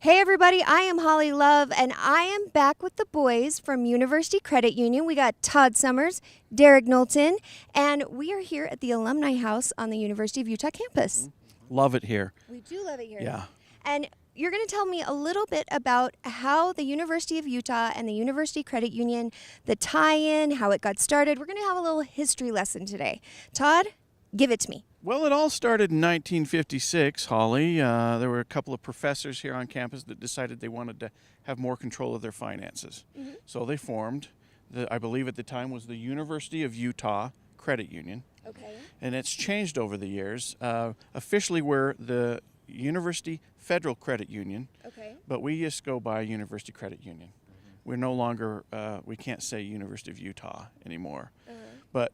Hey everybody, I am Holly Love and I am back with the boys from University Credit Union. We got Todd Summers, Derek Knowlton, and we are here at the Alumni House on the University of Utah campus. Love it here. We do love it here. Yeah. And you're going to tell me a little bit about how the University of Utah and the University Credit Union, the tie-in, how it got started. We're going to have a little history lesson today. Todd, give it to me. Well, it all started in 1956, Holly. There were a couple of professors here on campus that decided they wanted to have more control of their finances. So they formed, I believe at the time was the University of Utah Credit Union. Okay. And it's changed over the years. Officially we're the University Federal Credit Union, Okay. but we just go by University Credit Union. We're no longer, we can't say University of Utah anymore. But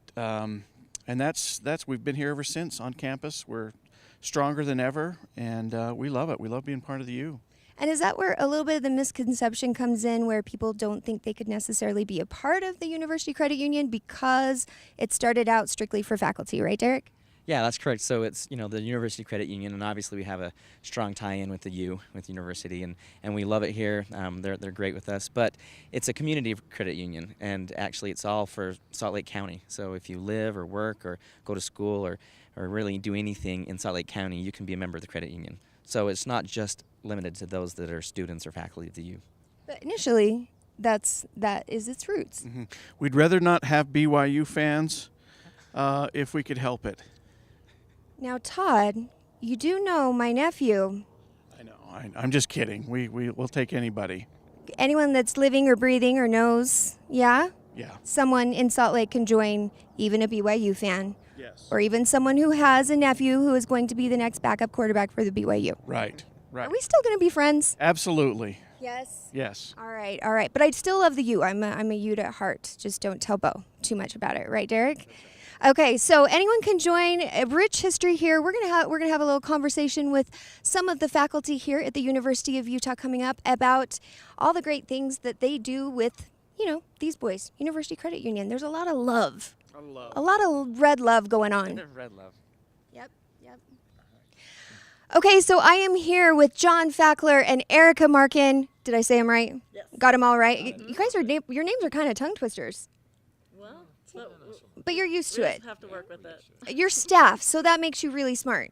and that's we've been here ever since on campus. We're stronger than ever, and we love it. We love being part of the U. And is that where a little bit of the misconception comes in, where people don't think they could necessarily be a part of the University Credit Union because it started out strictly for faculty, right, Derek? Yeah, that's correct. So it's, the University Credit Union, and obviously we have a strong tie-in with the U, with university, and we love it here. They're great with us, but it's a community credit union, and actually it's all for Salt Lake County. So if you live or work or go to school or really do anything in Salt Lake County, you can be a member of the credit union. So it's not just limited to those that are students or faculty of the U. But initially, that is its roots. We'd rather not have BYU fans if we could help it. Now, Todd, you do know my nephew. I know. I'm just kidding. We'll take anybody. Anyone that's living or breathing or knows, yeah? Yeah. Someone in Salt Lake can join, even a BYU fan. Yes. Or even someone who has a nephew who is going to be the next backup quarterback for the BYU. Right. Right. Are we still going to be friends? Absolutely. Yes. Yes. All right. But I'd still love the U. I'm a Ute at heart. Just don't tell Bo too much about it, right, Derek? Okay, so anyone can join. A rich history here. We're gonna have a little conversation with some of the faculty here at the University of Utah coming up about all the great things that they do with, these boys. University Credit Union. There's a lot of love. A lot of red love going on. Red love. Yep. Okay, so I am here with John Fackler and Erica Markin. Did I say them right? Yes. Got them all right. You guys your names are kind of tongue twisters, Well, but you're used to we it. just have to work with it. You're staff, so that makes you really smart.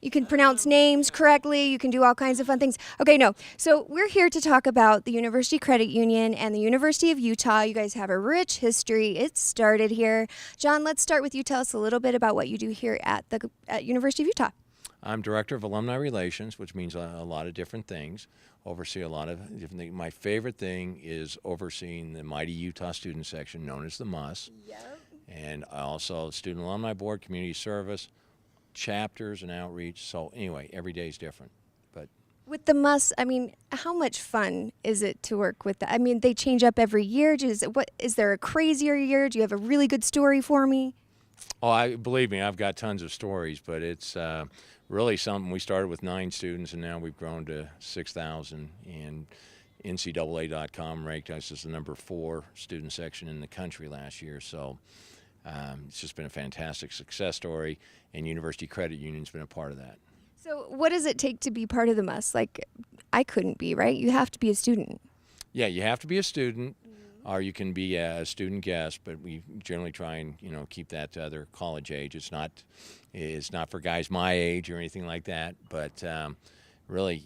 You can pronounce names correctly. You can do all kinds of fun things. Okay, no. So we're here to talk about the University Credit Union and the University of Utah. You guys have a rich history. It started here. John, let's start with you. Tell us a little bit about what you do here at the University of Utah. I'm Director of Alumni Relations, which means a lot of different things. Oversee a lot of different things. My favorite thing is overseeing the mighty Utah Student Section, known as the MUS. Yep. And also Student Alumni Board, Community Service, chapters and outreach. So anyway, every day is different. But With the MUS, how much fun is it to work with that? They change up every year. Is there a crazier year? Do you have a really good story for me? believe me, I've got tons of stories, but it's really something. We started with 9 students, and now we've grown to 6,000. And NCAA.com ranked us as the number 4 student section in the country last year. So it's just been a fantastic success story, and University Credit Union's been a part of that. So what does it take to be part of the MUS? I couldn't be, right? You have to be a student. Yeah, you have to be a student, or you can be a student guest, but we generally try and keep that to other college age. It's not for guys my age or anything like that, but really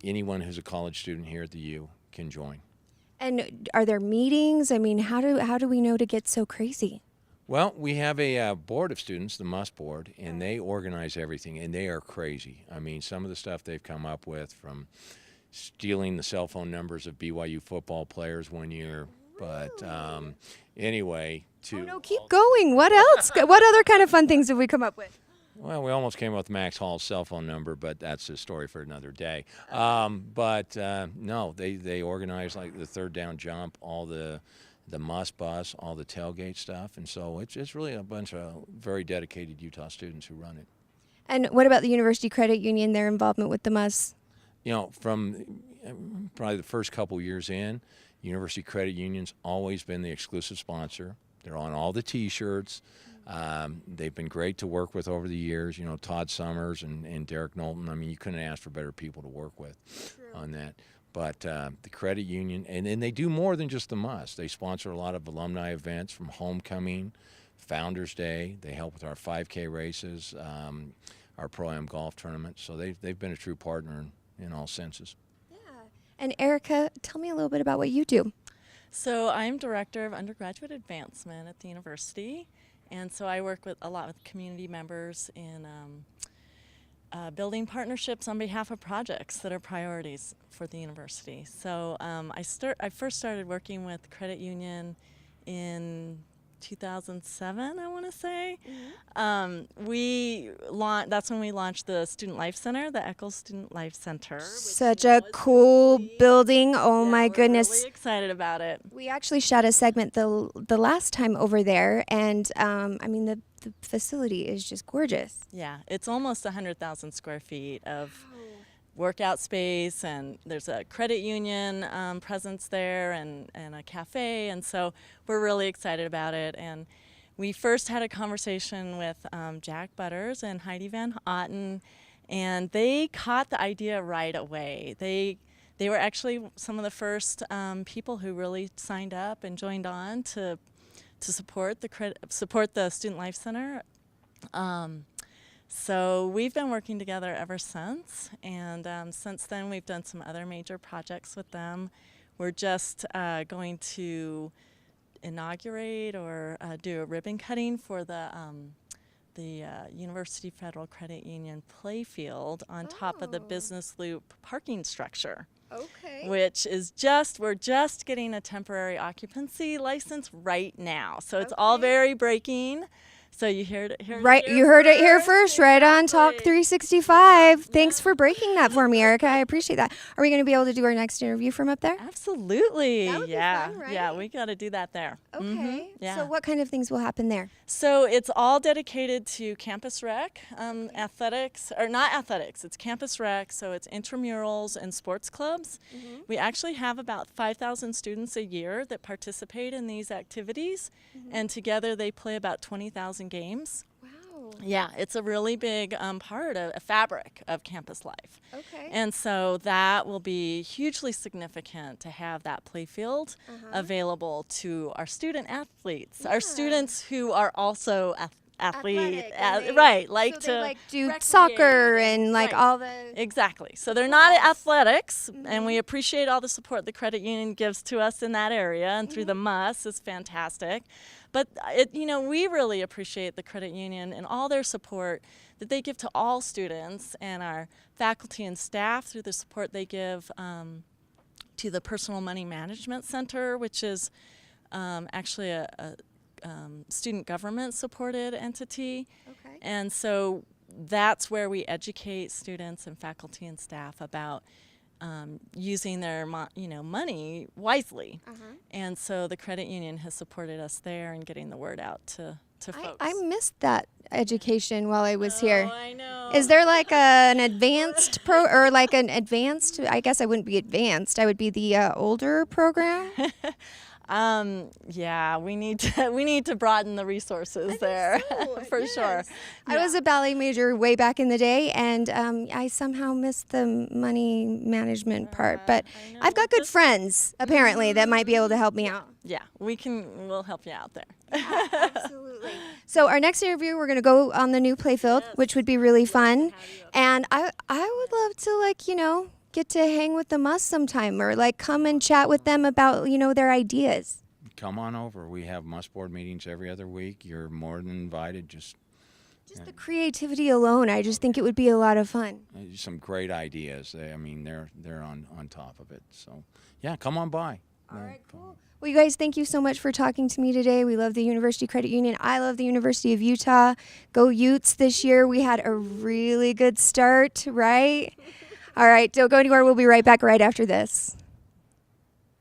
anyone who's a college student here at the U can join. And are there meetings? How do we know to get so crazy? Well, we have a board of students, the MUS board, and they organize everything, and they are crazy. Some of the stuff they've come up with, from stealing the cell phone numbers of BYU football players one year, but anyway, Oh no, keep going. What else? What other kind of fun things did we come up with? Well, we almost came up with Max Hall's cell phone number, but that's a story for another day. No, they organize like the third down jump, all the MUS bus, all the tailgate stuff, and so it's really a bunch of very dedicated Utah students who run it. And what about the University Credit Union, their involvement with the MUS? From probably the first couple years in, University Credit Union's always been the exclusive sponsor. They're on all the T-shirts. They've been great to work with over the years. You know, Todd Summers and Derek Knowlton. I mean, you couldn't ask for better people to work with on that. But the credit union, and they do more than just the MUS. They sponsor a lot of alumni events from homecoming, Founders Day. They help with our 5K races, our Pro-Am golf tournament. So they've been a true partner in all senses. Yeah. And Erica, tell me a little bit about what you do. So I'm Director of Undergraduate Advancement at the university, and so I work with a lot with community members in building partnerships on behalf of projects that are priorities for the university. So I first started working with credit union in 2007, I want to say. That's when we launched the Student Life Center, the Eccles Student Life Center. Such a cool building. Oh my We're goodness. really excited about it. We actually shot a segment the last time over there, and I mean the facility is just gorgeous. Yeah, it's almost 100,000 square feet of workout space, and there's a credit union presence there, and a cafe, and so we're really excited about it. And we first had a conversation with Jack Butters and Heidi Van Otten, and they caught the idea right away. They were actually some of the first people who really signed up and joined on to support the Student Life Center. So we've been working together ever since, and since then we've done some other major projects with them. We're just going to inaugurate or do a ribbon cutting for the University Federal Credit Union playfield on top of the Business Loop parking structure. Okay. Which is we're just getting a temporary occupancy license right now. So it's all very breaking. So you heard it here. Right, you heard it here first, right on Talk 365. Thanks for breaking that for me, Erica. I appreciate that. Are we going to be able to do our next interview from up there? Absolutely. That would be yeah. fun, right? Yeah, we got to do that there. Okay. Yeah. So what kind of things will happen there? So it's all dedicated to campus rec, athletics, or not athletics, it's campus rec, so it's intramurals and sports clubs. We actually have about 5,000 students a year that participate in these activities, and together they play about 20,000 games. Wow. Yeah, it's a really big part of a fabric of campus life. Okay. And so that will be hugely significant to have that playfield available to our student athletes, our students who are also Athletic, right, so like they to like do recreate soccer and like right. all the. Exactly. So they're not athletics, and we appreciate all the support the credit union gives to us in that area, and through the MUS is fantastic. But we really appreciate the credit union and all their support that they give to all students and our faculty and staff through the support they give to the Personal Money Management Center, which is actually a student government supported entity. Okay. And so that's where we educate students and faculty and staff about using their money wisely. And so the credit union has supported us there in getting the word out to folks. I missed that education while I was here. I know. Is there like an advanced or like an advanced? I guess I wouldn't be advanced. I would be the older program. Yeah, we need to broaden the resources there for sure. I was a ballet major way back in the day, and I somehow missed the money management part. But I've got good friends apparently that might be able to help me out. Yeah, we'll help you out there. Absolutely. So our next interview, we're going to go on the new playfield, which would be really fun. And I would love to get to hang with the MUS sometime, or like come and chat with them about their ideas. Come on over. We have MUS board meetings every other week. You're more than invited. Just the creativity alone, I just think it would be a lot of fun. some great ideas. They're on top of it. So yeah, come on by. All right, cool. Well, you guys, thank you so much for talking to me today. We love the University Credit Union. I love the University of Utah. Go Utes this year. We had a really good start, right? All right, don't go anywhere. We'll be right back right after this.